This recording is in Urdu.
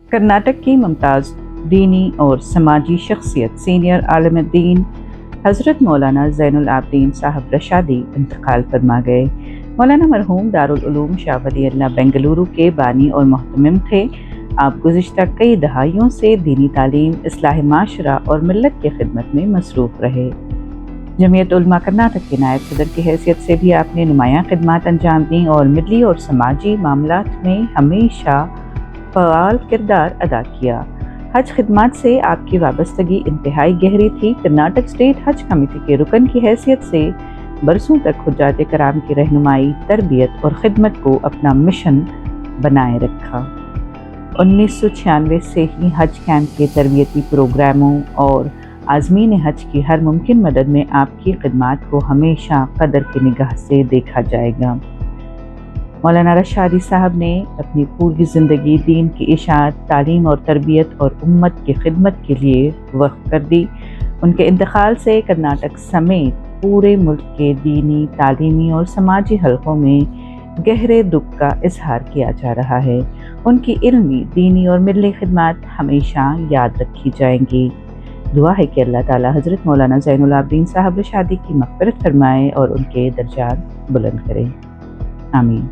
کرناٹک کی ممتاز دینی اور سماجی شخصیت سینئر عالم دین حضرت مولانا زین العابدین صاحب رشادی انتقال فرما گئے۔ مولانا مرحوم دارالعلوم شاہ ولی اللہ بنگلورو کے بانی اور محتمم تھے۔ آپ گزشتہ کئی دہائیوں سے دینی تعلیم، اصلاح معاشرہ اور ملت کی خدمت میں مصروف رہے۔ جمعیت علماء کرناٹک کے نائب صدر کی حیثیت سے بھی آپ نے نمایاں خدمات انجام دیں اور ملی اور سماجی معاملات میں ہمیشہ فعال کردار ادا کیا۔ حج خدمات سے آپ کی وابستگی انتہائی گہری تھی۔ کرناٹک اسٹیٹ حج کمیٹی کے رکن کی حیثیت سے برسوں تک حجاج کرام کی رہنمائی، تربیت اور خدمت کو اپنا مشن بنائے رکھا۔ 1996 سے ہی حج کیمپ کے تربیتی پروگراموں اور عازمین حج کی ہر ممکن مدد میں آپ کی خدمات کو ہمیشہ قدر کی نگاہ سے دیکھا جائے گا۔ مولانا رشادی صاحب نے اپنی پوری زندگی دین کی اشاعت، تعلیم اور تربیت اور امت کی خدمت کے لیے وقف کر دی۔ ان کے انتقال سے کرناٹک سمیت پورے ملک کے دینی، تعلیمی اور سماجی حلقوں میں گہرے دکھ کا اظہار کیا جا رہا ہے۔ ان کی علمی، دینی اور ملی خدمات ہمیشہ یاد رکھی جائیں گی۔ دعا ہے کہ اللہ تعالی حضرت مولانا زین العابدین صاحب رشادی کی مغفرت فرمائے اور ان کے درجات بلند کرے۔ آمین۔